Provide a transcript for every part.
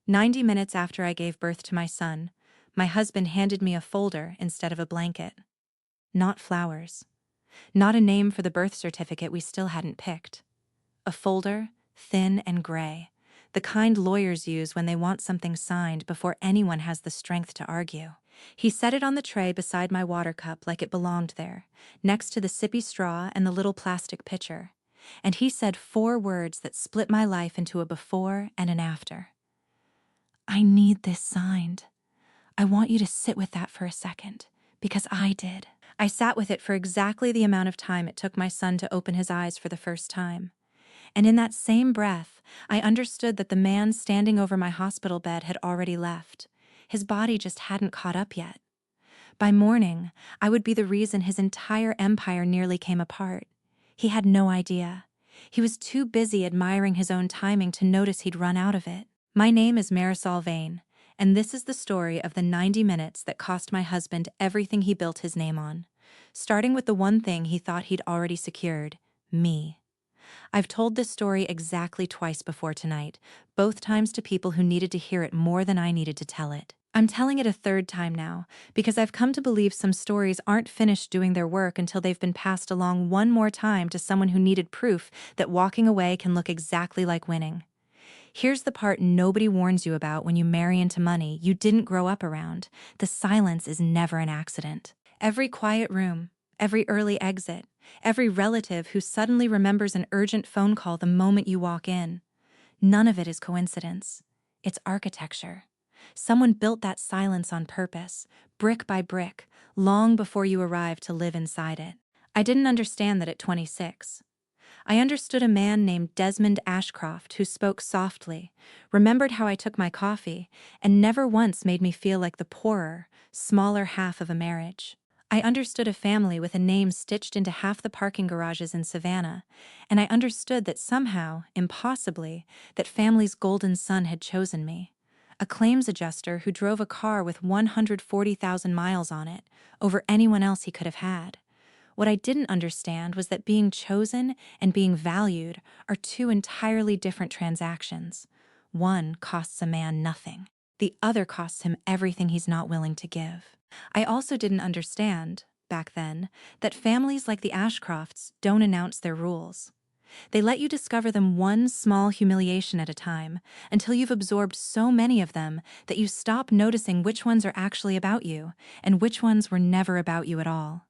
90 minutes after I gave birth to my son, my husband handed me a folder instead of a blanket. Not flowers. Not a name for the birth certificate we still hadn't picked. A folder, thin and gray, the kind lawyers use when they want something signed before anyone has the strength to argue. He set it on the tray beside my water cup like it belonged there, next to the sippy straw and the little plastic pitcher. And he said 4 words that split my life into a before and an after. I need this signed. I want you to sit with that for a second, because I did. I sat with it for exactly the amount of time it took my son to open his eyes for the first time. And in that same breath, I understood that the man standing over my hospital bed had already left. His body just hadn't caught up yet. By morning, I would be the reason his entire empire nearly came apart. He had no idea. He was too busy admiring his own timing to notice he'd run out of it. My name is Marisol Vane, and this is the story of the 90 minutes that cost my husband everything he built his name on, starting with the one thing he thought he'd already secured: me. I've told this story exactly twice before tonight, both times to people who needed to hear it more than I needed to tell it. I'm telling it a third time now, because I've come to believe some stories aren't finished doing their work until they've been passed along one more time to someone who needed proof that walking away can look exactly like winning. Here's the part nobody warns you about when you marry into money you didn't grow up around. The silence is never an accident. Every quiet room, every early exit, every relative who suddenly remembers an urgent phone call the moment you walk in. None of it is coincidence. It's architecture. Someone built that silence on purpose, brick by brick, long before you arrived to live inside it. I didn't understand that at 26. I understood a man named Desmond Ashcroft who spoke softly, remembered how I took my coffee, and never once made me feel like the poorer, smaller half of a marriage. I understood a family with a name stitched into half the parking garages in Savannah, and I understood that somehow, impossibly, that family's golden son had chosen me. A claims adjuster who drove a car with 140,000 miles on it over anyone else he could have had. What I didn't understand was that being chosen and being valued are 2 entirely different transactions. One costs a man nothing. The other costs him everything he's not willing to give. I also didn't understand, back then, that families like the Ashcrofts don't announce their rules. They let you discover them one small humiliation at a time, until you've absorbed so many of them that you stop noticing which ones are actually about you and which ones were never about you at all.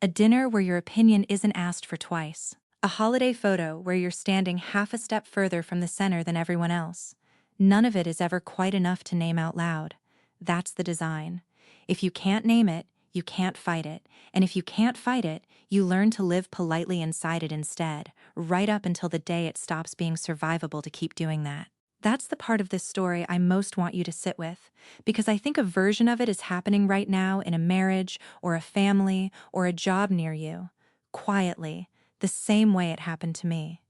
A dinner where your opinion isn't asked for twice. A holiday photo where you're standing half a step further from the center than everyone else. None of it is ever quite enough to name out loud. That's the design. If you can't name it, you can't fight it. And if you can't fight it, you learn to live politely inside it instead, right up until the day it stops being survivable to keep doing that. That's the part of this story I most want you to sit with, because I think a version of it is happening right now in a marriage or a family or a job near you, quietly, the same way it happened to me.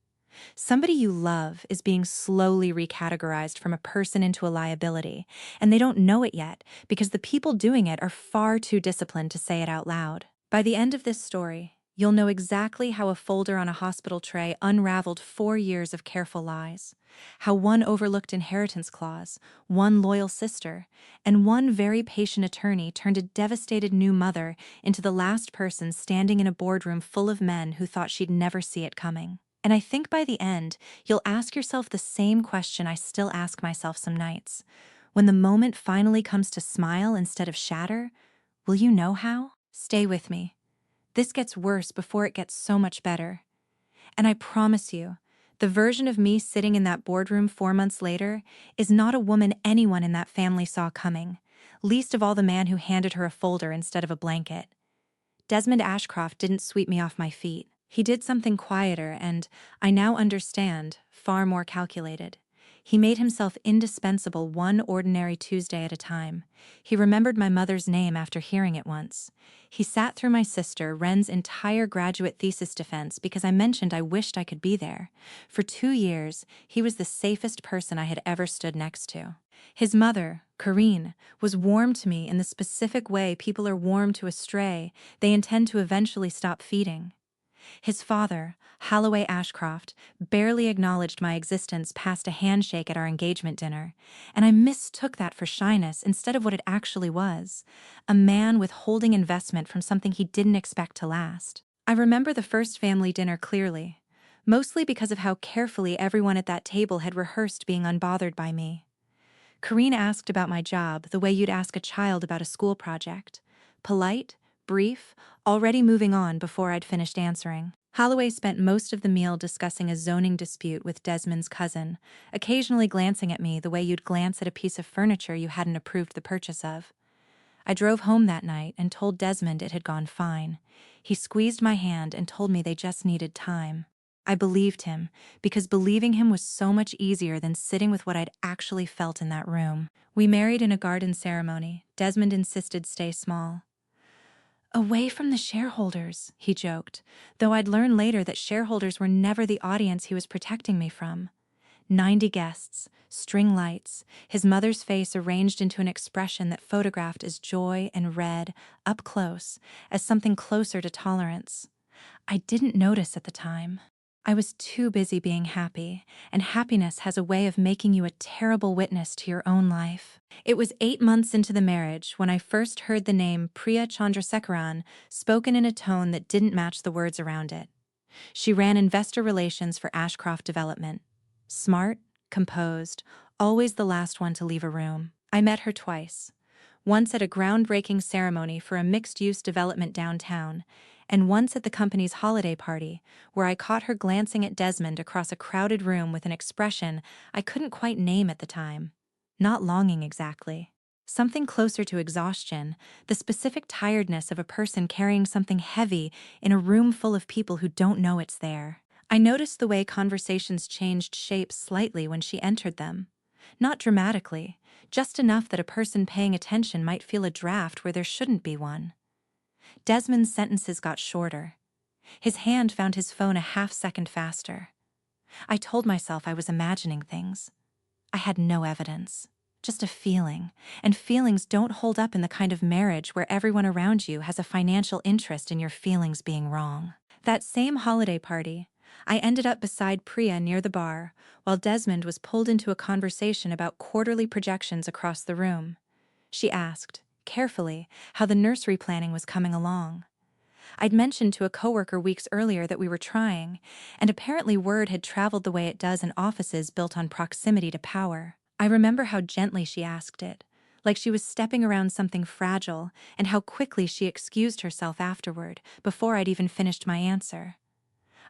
Somebody you love is being slowly recategorized from a person into a liability, and they don't know it yet because the people doing it are far too disciplined to say it out loud. By the end of this story, you'll know exactly how a folder on a hospital tray unraveled 4 years of careful lies, how one overlooked inheritance clause, one loyal sister, and one very patient attorney turned a devastated new mother into the last person standing in a boardroom full of men who thought she'd never see it coming. And I think by the end, you'll ask yourself the same question I still ask myself some nights. When the moment finally comes to smile instead of shatter, will you know how? Stay with me. This gets worse before it gets so much better. And I promise you, the version of me sitting in that boardroom 4 months later is not a woman anyone in that family saw coming, least of all the man who handed her a folder instead of a blanket. Desmond Ashcroft didn't sweep me off my feet. He did something quieter and, I now understand, far more calculated. He made himself indispensable one ordinary Tuesday at a time. He remembered my mother's name after hearing it once. He sat through my sister, Ren's entire graduate thesis defense because I mentioned I wished I could be there. For 2 years, he was the safest person I had ever stood next to. His mother, Corinne, was warm to me in the specific way people are warm to a stray they intend to eventually stop feeding. His father, Holloway Ashcroft, barely acknowledged my existence past a handshake at our engagement dinner, and I mistook that for shyness instead of what it actually was, a man withholding investment from something he didn't expect to last. I remember the first family dinner clearly, mostly because of how carefully everyone at that table had rehearsed being unbothered by me. Karine asked about my job the way you'd ask a child about a school project. Polite, brief, already moving on before I'd finished answering. Holloway spent most of the meal discussing a zoning dispute with Desmond's cousin, occasionally glancing at me the way you'd glance at a piece of furniture you hadn't approved the purchase of. I drove home that night and told Desmond it had gone fine. He squeezed my hand and told me they just needed time. I believed him, because believing him was so much easier than sitting with what I'd actually felt in that room. We married in a garden ceremony. Desmond insisted stay small. Away from the shareholders, he joked, though I'd learn later that shareholders were never the audience he was protecting me from. 90 guests, string lights, his mother's face arranged into an expression that photographed as joy and red, up close, as something closer to tolerance. I didn't notice at the time. I was too busy being happy, and happiness has a way of making you a terrible witness to your own life. It was 8 months into the marriage when I first heard the name Priya Chandrasekaran spoken in a tone that didn't match the words around it. She ran investor relations for Ashcroft Development. Smart, composed, always the last one to leave a room. I met her twice. Once at a groundbreaking ceremony for a mixed-use development downtown, and once at the company's holiday party, where I caught her glancing at Desmond across a crowded room with an expression I couldn't quite name at the time. Not longing exactly. Something closer to exhaustion, the specific tiredness of a person carrying something heavy in a room full of people who don't know it's there. I noticed the way conversations changed shape slightly when she entered them. Not dramatically, just enough that a person paying attention might feel a draft where there shouldn't be one. Desmond's sentences got shorter. His hand found his phone a half-second faster. I told myself I was imagining things. I had no evidence, just a feeling, and feelings don't hold up in the kind of marriage where everyone around you has a financial interest in your feelings being wrong. That same holiday party, I ended up beside Priya near the bar, while Desmond was pulled into a conversation about quarterly projections across the room. She asked, carefully, how the nursery planning was coming along. I'd mentioned to a coworker weeks earlier that we were trying, and apparently word had traveled the way it does in offices built on proximity to power. I remember how gently she asked it, like she was stepping around something fragile, and how quickly she excused herself afterward, before I'd even finished my answer.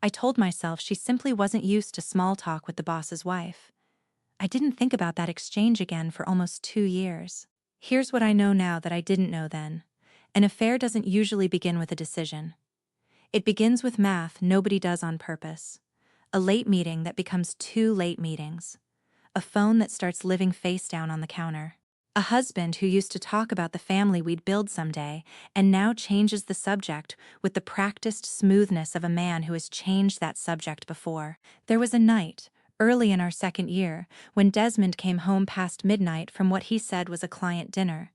I told myself she simply wasn't used to small talk with the boss's wife. I didn't think about that exchange again for almost 2 years. Here's what I know now that I didn't know then. An affair doesn't usually begin with a decision. It begins with math nobody does on purpose. A late meeting that becomes 2 late meetings. A phone that starts living face down on the counter. A husband who used to talk about the family we'd build someday and now changes the subject with the practiced smoothness of a man who has changed that subject before. There was a night, early in our 2nd year, when Desmond came home past midnight from what he said was a client dinner.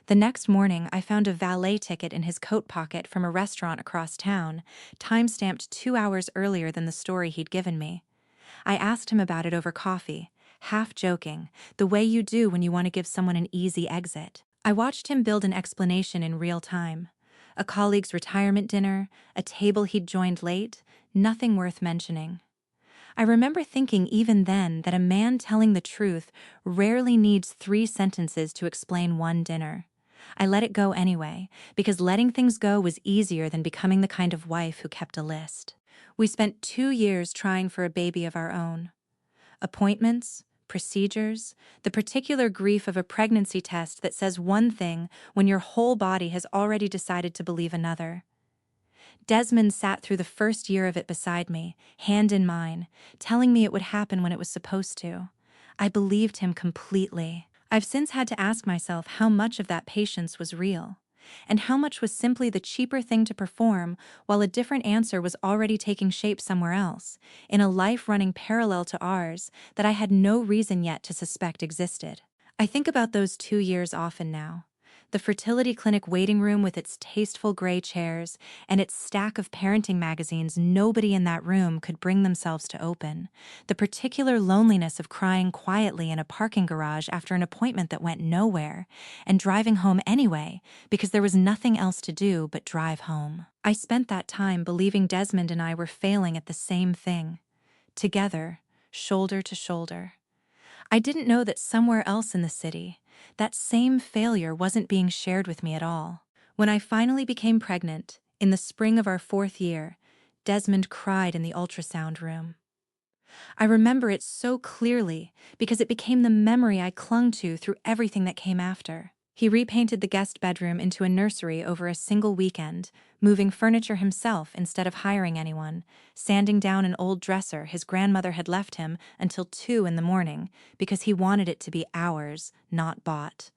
The next morning, I found a valet ticket in his coat pocket from a restaurant across town, time-stamped 2 hours earlier than the story he'd given me. I asked him about it over coffee, half joking, the way you do when you want to give someone an easy exit. I watched him build an explanation in real time. A colleague's retirement dinner, a table he'd joined late, nothing worth mentioning. I remember thinking even then that a man telling the truth rarely needs 3 sentences to explain one dinner. I let it go anyway, because letting things go was easier than becoming the kind of wife who kept a list. We spent 2 years trying for a baby of our own. Appointments, procedures, the particular grief of a pregnancy test that says one thing when your whole body has already decided to believe another. Desmond sat through the first year of it beside me, hand in mine, telling me it would happen when it was supposed to. I believed him completely. I've since had to ask myself how much of that patience was real, and how much was simply the cheaper thing to perform while a different answer was already taking shape somewhere else, in a life running parallel to ours that I had no reason yet to suspect existed. I think about those 2 years often now. The fertility clinic waiting room with its tasteful gray chairs and its stack of parenting magazines nobody in that room could bring themselves to open. The particular loneliness of crying quietly in a parking garage after an appointment that went nowhere, and driving home anyway because there was nothing else to do but drive home. I spent that time believing Desmond and I were failing at the same thing, together, shoulder to shoulder. I didn't know that somewhere else in the city, that same failure wasn't being shared with me at all. When I finally became pregnant, in the spring of our 4th year, Desmond cried in the ultrasound room. I remember it so clearly because it became the memory I clung to through everything that came after. He repainted the guest bedroom into a nursery over a single weekend, moving furniture himself instead of hiring anyone, sanding down an old dresser his grandmother had left him until 2 in the morning because he wanted it to be ours, not bought.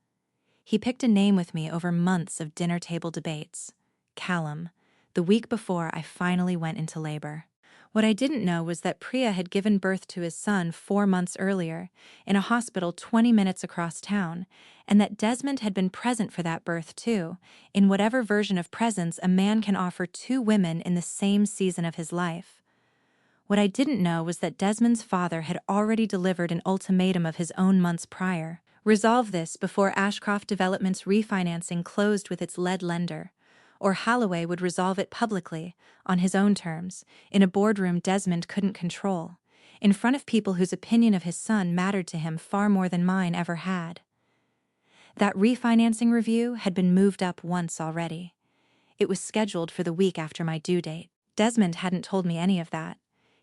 He picked a name with me over months of dinner table debates. Callum, the week before I finally went into labor. What I didn't know was that Priya had given birth to his son 4 months earlier, in a hospital 20 minutes across town, and that Desmond had been present for that birth too, in whatever version of presence a man can offer 2 women in the same season of his life. What I didn't know was that Desmond's father had already delivered an ultimatum of his own months prior. Resolve this before Ashcroft Development's refinancing closed with its lead lender, or Holloway would resolve it publicly, on his own terms, in a boardroom Desmond couldn't control, in front of people whose opinion of his son mattered to him far more than mine ever had. That refinancing review had been moved up once already. It was scheduled for the week after my due date. Desmond hadn't told me any of that.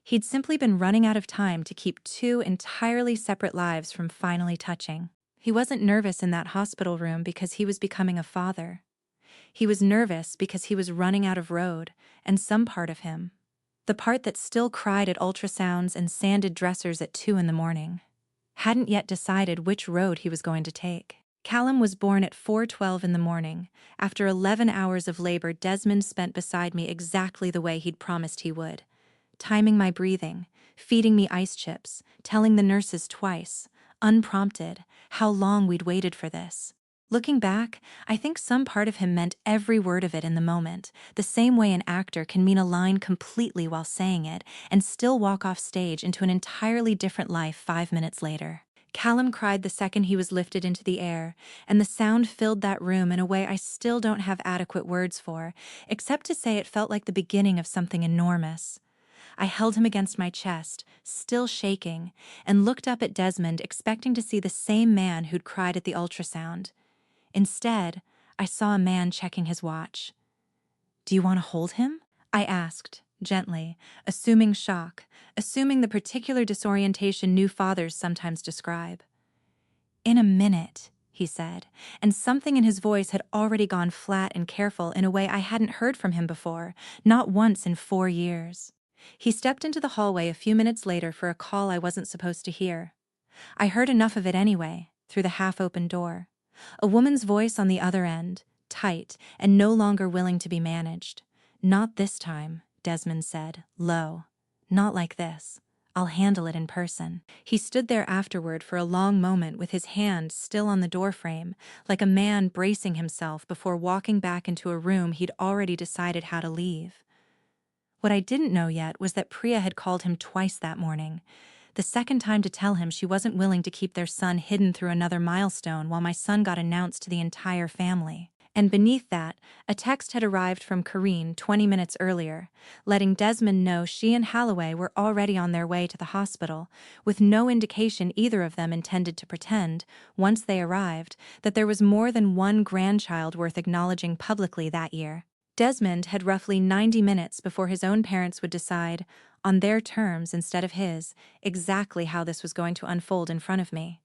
He'd simply been running out of time to keep 2 entirely separate lives from finally touching. He wasn't nervous in that hospital room because he was becoming a father. He was nervous because he was running out of road, and some part of him, the part that still cried at ultrasounds and sanded dressers at 2 in the morning, hadn't yet decided which road he was going to take. Callum was born at 4:12 in the morning. After 11 hours of labor, Desmond spent beside me exactly the way he'd promised he would, timing my breathing, feeding me ice chips, telling the nurses twice, unprompted, how long we'd waited for this. Looking back, I think some part of him meant every word of it in the moment, the same way an actor can mean a line completely while saying it and still walk off stage into an entirely different life 5 minutes later. Callum cried the second he was lifted into the air, and the sound filled that room in a way I still don't have adequate words for, except to say it felt like the beginning of something enormous. I held him against my chest, still shaking, and looked up at Desmond expecting to see the same man who'd cried at the ultrasound. Instead, I saw a man checking his watch. "Do you want to hold him?" I asked, gently, assuming shock, assuming the particular disorientation new fathers sometimes describe. "In a minute," he said, and something in his voice had already gone flat and careful in a way I hadn't heard from him before, not once in 4 years. He stepped into the hallway a few minutes later for a call I wasn't supposed to hear. I heard enough of it anyway, through the half-open door. A woman's voice on the other end, tight and no longer willing to be managed. "Not this time," Desmond said, low. "Not like this. I'll handle it in person." He stood there afterward for a long moment with his hand still on the doorframe, like a man bracing himself before walking back into a room he'd already decided how to leave. What I didn't know yet was that Priya had called him twice that morning. The second time to tell him she wasn't willing to keep their son hidden through another milestone while my son got announced to the entire family. And beneath that, a text had arrived from Karine 20 minutes earlier, letting Desmond know she and Holloway were already on their way to the hospital, with no indication either of them intended to pretend, once they arrived, that there was more than one grandchild worth acknowledging publicly that year. Desmond had roughly 90 minutes before his own parents would decide, on their terms instead of his, exactly how this was going to unfold in front of me.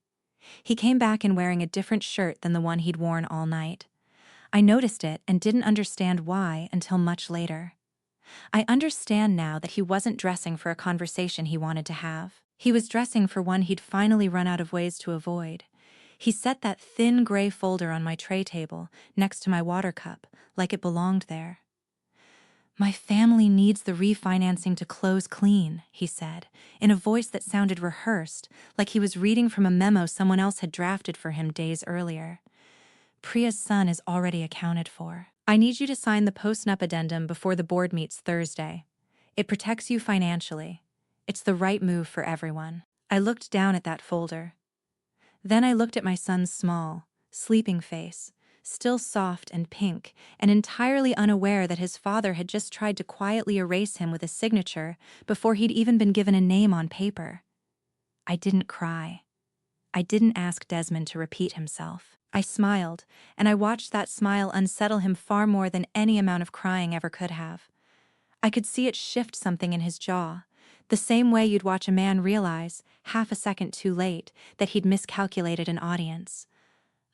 He came back in wearing a different shirt than the one he'd worn all night. I noticed it and didn't understand why until much later. I understand now that he wasn't dressing for a conversation he wanted to have. He was dressing for one he'd finally run out of ways to avoid. He set that thin gray folder on my tray table, next to my water cup, like it belonged there. "My family needs the refinancing to close clean," he said, in a voice that sounded rehearsed, like he was reading from a memo someone else had drafted for him days earlier. Priya's son is already accounted for. I need you to sign the post-nup addendum before the board meets Thursday. It protects you financially. It's the right move for everyone. I looked down at that folder. Then I looked at my son's small, sleeping face, still soft and pink, and entirely unaware that his father had just tried to quietly erase him with a signature before he'd even been given a name on paper. I didn't cry. I didn't ask Desmond to repeat himself. I smiled, and I watched that smile unsettle him far more than any amount of crying ever could have. I could see it shift something in his jaw, the same way you'd watch a man realize, half a second too late, that he'd miscalculated an audience.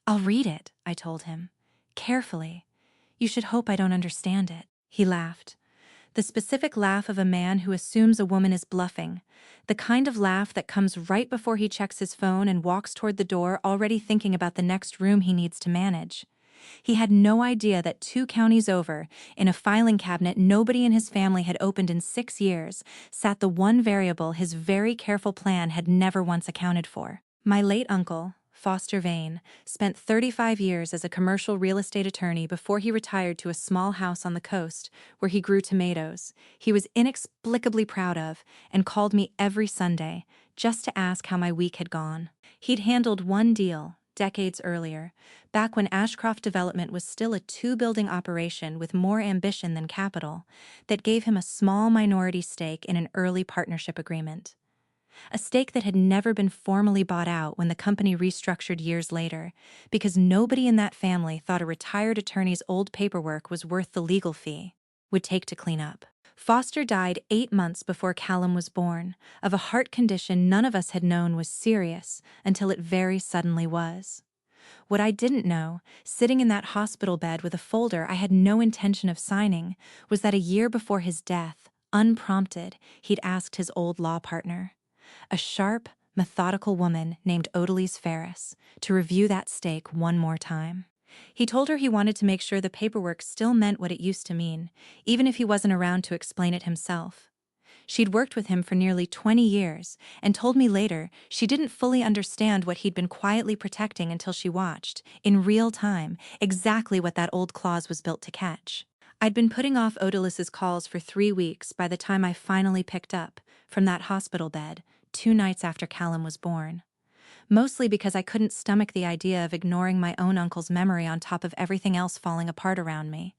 "I'll read it," I told him. "Carefully. You should hope I don't understand it." He laughed. The specific laugh of a man who assumes a woman is bluffing, the kind of laugh that comes right before he checks his phone and walks toward the door already thinking about the next room he needs to manage. He had no idea that 2 counties over, in a filing cabinet nobody in his family had opened in 6 years, sat the one variable his very careful plan had never once accounted for. My late uncle, Foster Vane, spent 35 years as a commercial real estate attorney before he retired to a small house on the coast where he grew tomatoes he was inexplicably proud of and called me every Sunday just to ask how my week had gone. He'd handled one deal, decades earlier, back when Ashcroft Development was still a 2-building operation with more ambition than capital, that gave him a small minority stake in an early partnership agreement. A stake that had never been formally bought out when the company restructured years later, because nobody in that family thought a retired attorney's old paperwork was worth the legal fee would take to clean up. Foster died 8 months before Callum was born, of a heart condition none of us had known was serious until it very suddenly was. What I didn't know, sitting in that hospital bed with a folder I had no intention of signing, was that a year before his death, unprompted, he'd asked his old law partner, a sharp, methodical woman named Odalise Ferris, to review that stake one more time. He told her he wanted to make sure the paperwork still meant what it used to mean, even if he wasn't around to explain it himself. She'd worked with him for nearly 20 years and told me later she didn't fully understand what he'd been quietly protecting until she watched, in real time, exactly what that old clause was built to catch. I'd been putting off Odalis's calls for 3 weeks by the time I finally picked up, from that hospital bed, 2 nights after Callum was born. Mostly because I couldn't stomach the idea of ignoring my own uncle's memory on top of everything else falling apart around me.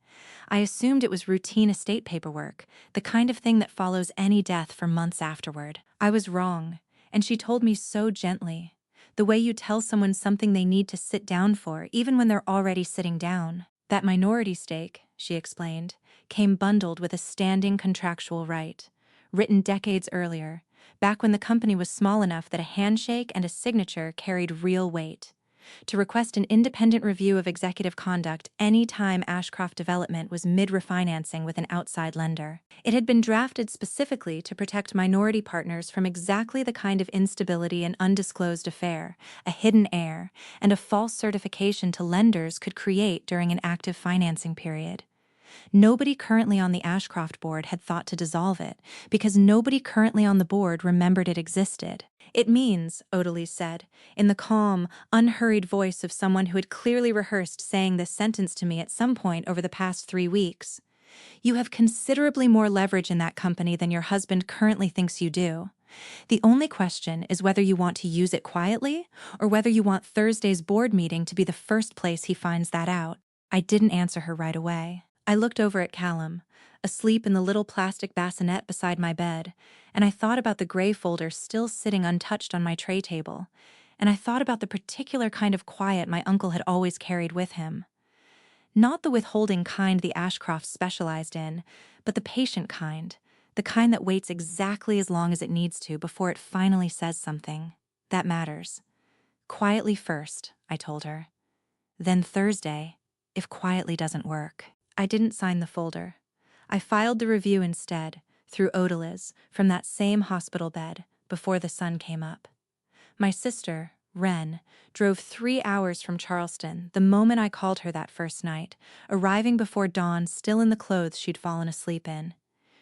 I assumed it was routine estate paperwork, the kind of thing that follows any death for months afterward. I was wrong, and she told me so gently, the way you tell someone something they need to sit down for, even when they're already sitting down. That minority stake, she explained, came bundled with a standing contractual right, written decades earlier, back when the company was small enough that a handshake and a signature carried real weight, to request an independent review of executive conduct any time Ashcroft Development was mid-refinancing with an outside lender. It had been drafted specifically to protect minority partners from exactly the kind of instability an undisclosed affair, a hidden heir, and a false certification to lenders could create during an active financing period. Nobody currently on the Ashcroft board had thought to dissolve it, because nobody currently on the board remembered it existed. "It means," Odalise said, in the calm, unhurried voice of someone who had clearly rehearsed saying this sentence to me at some point over the past 3 weeks, "you have considerably more leverage in that company than your husband currently thinks you do. The only question is whether you want to use it quietly, or whether you want Thursday's board meeting to be the first place he finds that out." I didn't answer her right away. I looked over at Callum, asleep in the little plastic bassinet beside my bed, and I thought about the gray folder still sitting untouched on my tray table, and I thought about the particular kind of quiet my uncle had always carried with him. Not the withholding kind the Ashcrofts specialized in, but the patient kind, the kind that waits exactly as long as it needs to before it finally says something. That matters. Quietly first, I told her. Then Thursday, if quietly doesn't work. I didn't sign the folder. I filed the review instead, through Odalise, from that same hospital bed, before the sun came up. My sister, Wren, drove 3 hours from Charleston the moment I called her that first night, arriving before dawn still in the clothes she'd fallen asleep in.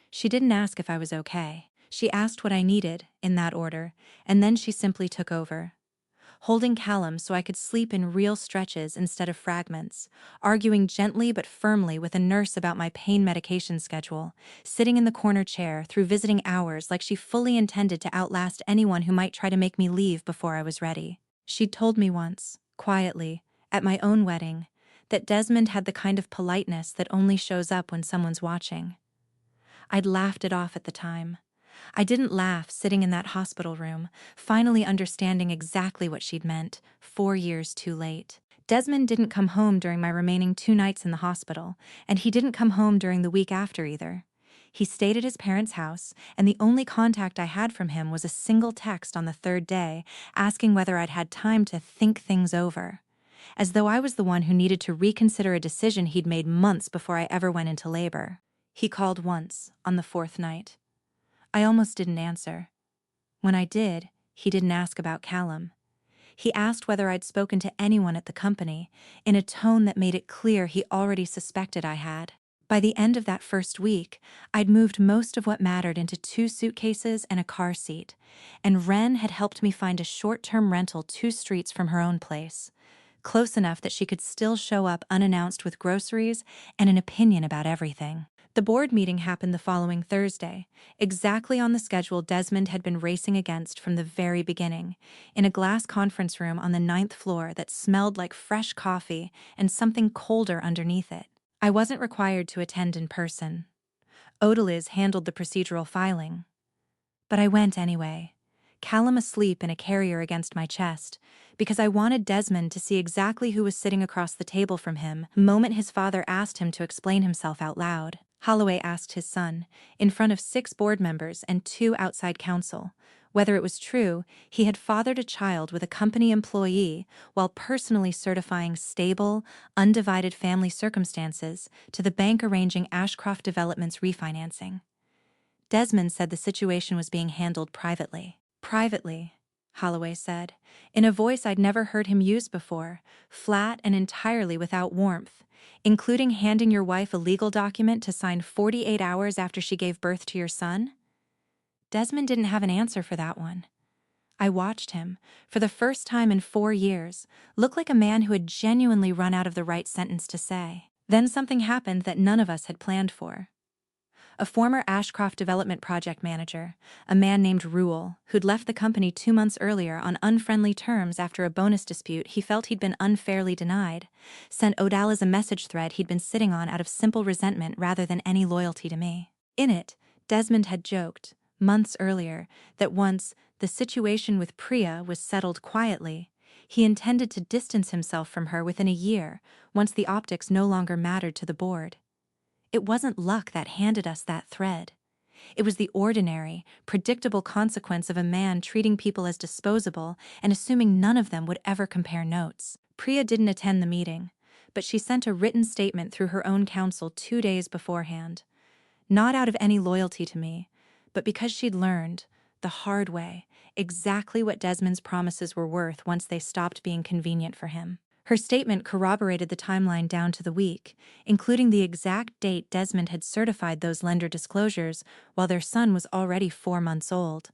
She didn't ask if I was okay. She asked what I needed, in that order, and then she simply took over. holding Callum so I could sleep in real stretches instead of fragments, arguing gently but firmly with a nurse about my pain medication schedule, sitting in the corner chair through visiting hours like she fully intended to outlast anyone who might try to make me leave before I was ready. She'd told me once, quietly, at my own wedding, that Desmond had the kind of politeness that only shows up when someone's watching. I'd laughed it off at the time. I didn't laugh sitting in that hospital room, finally understanding exactly what she'd meant, 4 years too late. Desmond didn't come home during my remaining 2 nights in the hospital, and he didn't come home during the week after either. He stayed at his parents' house, and the only contact I had from him was a single text on the 3rd day, asking whether I'd had time to think things over. As though I was the one who needed to reconsider a decision he'd made months before I ever went into labor. He called once, on the 4th night. I almost didn't answer. When I did, he didn't ask about Callum. He asked whether I'd spoken to anyone at the company, in a tone that made it clear he already suspected I had. By the end of that first week, I'd moved most of what mattered into 2 suitcases and a car seat, and Wren had helped me find a short-term rental 2 streets from her own place, close enough that she could still show up unannounced with groceries and an opinion about everything. The board meeting happened the following Thursday, exactly on the schedule Desmond had been racing against from the very beginning, in a glass conference room on the 9th floor that smelled like fresh coffee and something colder underneath it. I wasn't required to attend in person. Odaliz handled the procedural filing. But I went anyway, Callum asleep in a carrier against my chest, because I wanted Desmond to see exactly who was sitting across the table from him the moment his father asked him to explain himself out loud. Holloway asked his son, in front of 6 board members and 2 outside counsel, whether it was true he had fathered a child with a company employee while personally certifying stable, undivided family circumstances to the bank arranging Ashcroft Development's refinancing. Desmond said the situation was being handled privately. Privately, Holloway said, in a voice I'd never heard him use before, flat and entirely without warmth, including handing your wife a legal document to sign 48 hours after she gave birth to your son? Desmond didn't have an answer for that one. I watched him, for the first time in 4 years, look like a man who had genuinely run out of the right sentence to say. Then something happened that none of us had planned for. A former Ashcroft Development project manager, a man named Rule, who'd left the company 2 months earlier on unfriendly terms after a bonus dispute he felt he'd been unfairly denied, sent Odaliz a message thread he'd been sitting on out of simple resentment rather than any loyalty to me. In it, Desmond had joked, months earlier, that once the situation with Priya was settled quietly, he intended to distance himself from her within a year, once the optics no longer mattered to the board. It wasn't luck that handed us that thread. It was the ordinary, predictable consequence of a man treating people as disposable and assuming none of them would ever compare notes. Priya didn't attend the meeting, but she sent a written statement through her own counsel 2 days beforehand. Not out of any loyalty to me, but because she'd learned, the hard way, exactly what Desmond's promises were worth once they stopped being convenient for him. Her statement corroborated the timeline down to the week, including the exact date Desmond had certified those lender disclosures while their son was already 4 months old.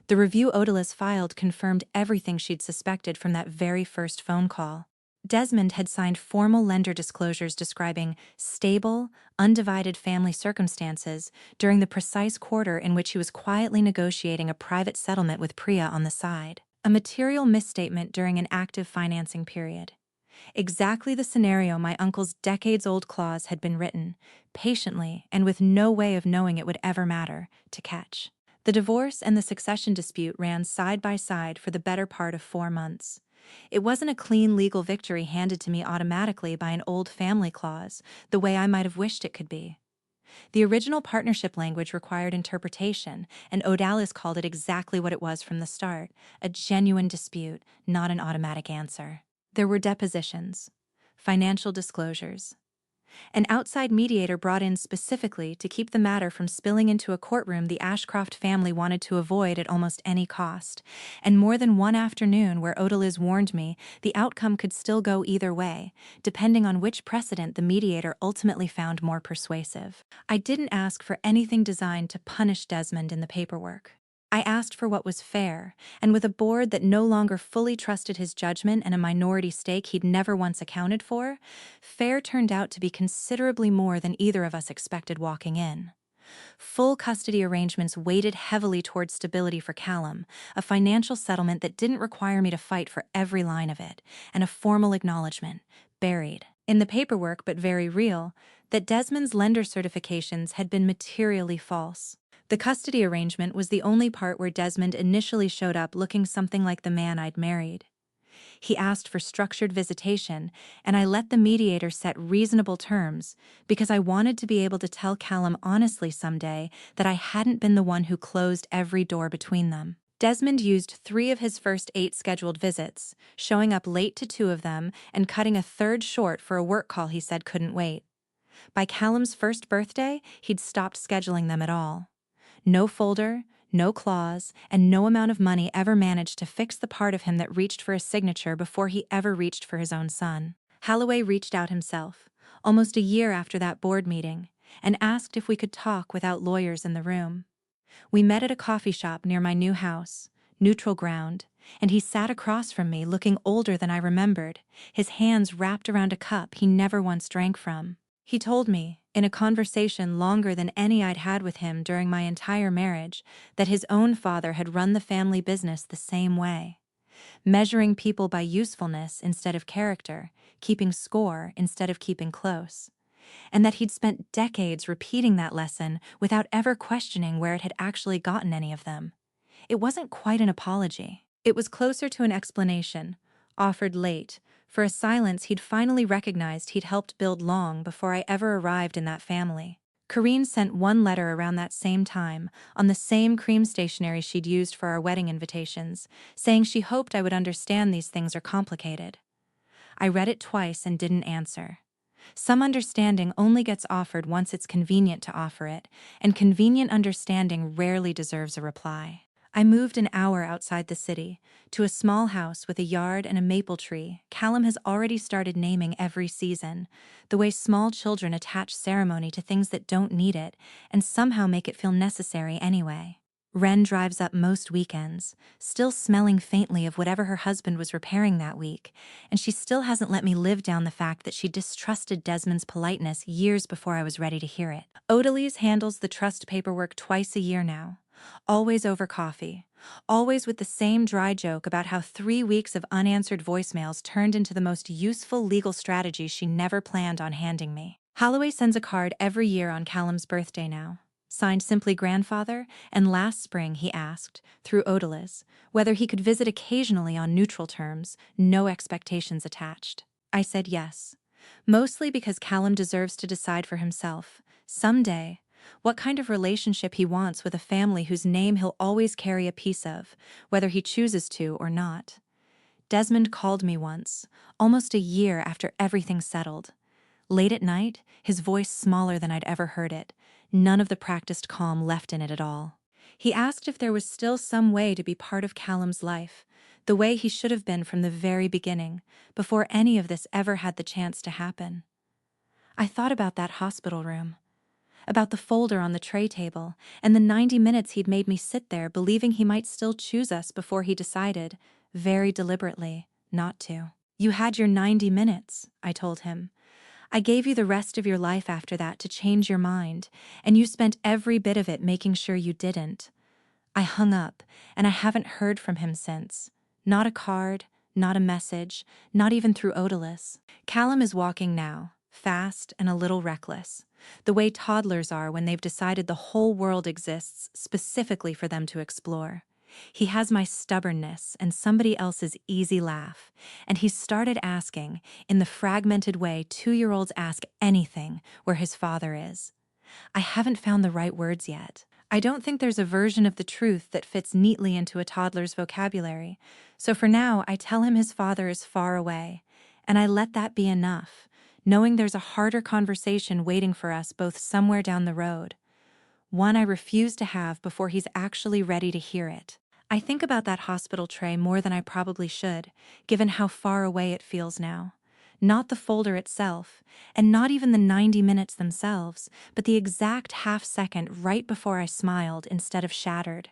The review Odaliz filed confirmed everything she'd suspected from that very first phone call. Desmond had signed formal lender disclosures describing stable, undivided family circumstances during the precise quarter in which he was quietly negotiating a private settlement with Priya on the side. A material misstatement during an active financing period. Exactly the scenario my uncle's decades-old clause had been written, patiently and with no way of knowing it would ever matter, to catch. The divorce and the succession dispute ran side by side for the better part of 4 months. It wasn't a clean legal victory handed to me automatically by an old family clause, the way I might have wished it could be. The original partnership language required interpretation, and Odaliz called it exactly what it was from the start, a genuine dispute, not an automatic answer. There were depositions, financial disclosures. An outside mediator brought in specifically to keep the matter from spilling into a courtroom the Ashcroft family wanted to avoid at almost any cost, and more than one afternoon where Odaliz warned me the outcome could still go either way, depending on which precedent the mediator ultimately found more persuasive. I didn't ask for anything designed to punish Desmond in the paperwork. I asked for what was fair, and with a board that no longer fully trusted his judgment and a minority stake he'd never once accounted for, fair turned out to be considerably more than either of us expected walking in. Full custody arrangements weighted heavily toward stability for Callum, a financial settlement that didn't require me to fight for every line of it, and a formal acknowledgement, buried in the paperwork but very real, that Desmond's lender certifications had been materially false. The custody arrangement was the only part where Desmond initially showed up looking something like the man I'd married. He asked for structured visitation, and I let the mediator set reasonable terms because I wanted to be able to tell Callum honestly someday that I hadn't been the one who closed every door between them. Desmond used 3 of his first 8 scheduled visits, showing up late to 2 of them and cutting a third short for a work call he said couldn't wait. By Callum's first birthday, he'd stopped scheduling them at all. No folder, no clause, and no amount of money ever managed to fix the part of him that reached for a signature before he ever reached for his own son. Holloway reached out himself, almost a year after that board meeting, and asked if we could talk without lawyers in the room. We met at a coffee shop near my new house, neutral ground, and he sat across from me looking older than I remembered, his hands wrapped around a cup he never once drank from. He told me, in a conversation longer than any I'd had with him during my entire marriage, that his own father had run the family business the same way, measuring people by usefulness instead of character, keeping score instead of keeping close, and that he'd spent decades repeating that lesson without ever questioning where it had actually gotten any of them. It wasn't quite an apology. It was closer to an explanation, offered late, for a silence he'd finally recognized he'd helped build long before I ever arrived in that family. Corrine sent one letter around that same time, on the same cream stationery she'd used for our wedding invitations, saying she hoped I would understand these things are complicated. I read it twice and didn't answer. Some understanding only gets offered once it's convenient to offer it, and convenient understanding rarely deserves a reply. I moved an hour outside the city, to a small house with a yard and a maple tree Callum has already started naming every season, the way small children attach ceremony to things that don't need it and somehow make it feel necessary anyway. Wren drives up most weekends, still smelling faintly of whatever her husband was repairing that week, and she still hasn't let me live down the fact that she distrusted Desmond's politeness years before I was ready to hear it. Odalise handles the trust paperwork twice a year now. Always over coffee, always with the same dry joke about how 3 weeks of unanswered voicemails turned into the most useful legal strategy she never planned on handing me. Holloway sends a card every year on Callum's birthday now, signed simply grandfather, and last spring he asked, through Odalise, whether he could visit occasionally on neutral terms, no expectations attached. I said yes, mostly because Callum deserves to decide for himself, someday, what kind of relationship he wants with a family whose name he'll always carry a piece of, whether he chooses to or not. Desmond called me once, almost a year after everything settled. Late at night, his voice smaller than I'd ever heard it, none of the practiced calm left in it at all. He asked if there was still some way to be part of Callum's life, the way he should have been from the very beginning, before any of this ever had the chance to happen. I thought about that hospital room, about the folder on the tray table, and the 90 minutes he'd made me sit there believing he might still choose us before he decided, very deliberately, not to. You had your 90 minutes, I told him. I gave you the rest of your life after that to change your mind, and you spent every bit of it making sure you didn't. I hung up, and I haven't heard from him since. Not a card, not a message, not even through Odalise. Callum is walking now, fast and a little reckless, the way toddlers are when they've decided the whole world exists specifically for them to explore. He has my stubbornness and somebody else's easy laugh, and he's started asking, in the fragmented way 2-year-olds ask anything, where his father is. I haven't found the right words yet. I don't think there's a version of the truth that fits neatly into a toddler's vocabulary, so for now I tell him his father is far away, and I let that be enough, knowing there's a harder conversation waiting for us both somewhere down the road. One I refuse to have before he's actually ready to hear it. I think about that hospital tray more than I probably should, given how far away it feels now. Not the folder itself, and not even the 90 minutes themselves, but the exact half second right before I smiled instead of shattered.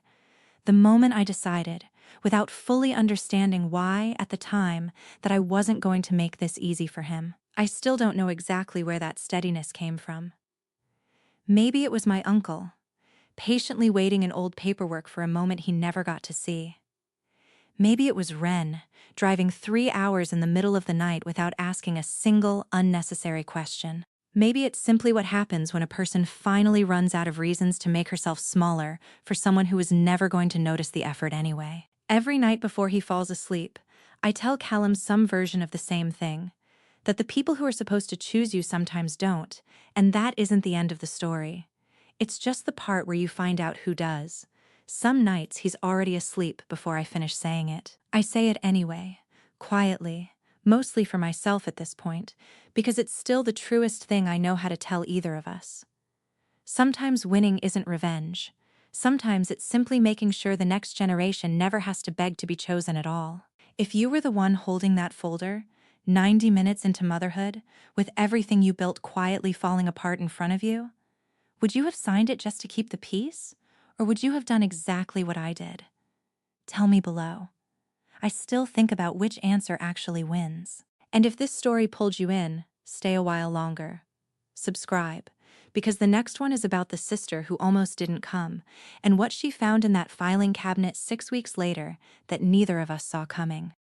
The moment I decided, without fully understanding why at the time, that I wasn't going to make this easy for him. I still don't know exactly where that steadiness came from. Maybe it was my uncle, patiently waiting in old paperwork for a moment he never got to see. Maybe it was Ren, driving 3 hours in the middle of the night without asking a single unnecessary question. Maybe it's simply what happens when a person finally runs out of reasons to make herself smaller for someone who is never going to notice the effort anyway. Every night before he falls asleep, I tell Callum some version of the same thing, that the people who are supposed to choose you sometimes don't, and that isn't the end of the story. It's just the part where you find out who does. Some nights he's already asleep before I finish saying it. I say it anyway, quietly, mostly for myself at this point, because it's still the truest thing I know how to tell either of us. Sometimes winning isn't revenge. Sometimes it's simply making sure the next generation never has to beg to be chosen at all. If you were the one holding that folder, 90 minutes into motherhood, with everything you built quietly falling apart in front of you, would you have signed it just to keep the peace? Or would you have done exactly what I did? Tell me below. I still think about which answer actually wins. And if this story pulled you in, stay a while longer. Subscribe, because the next one is about the sister who almost didn't come, and what she found in that filing cabinet 6 weeks later that neither of us saw coming.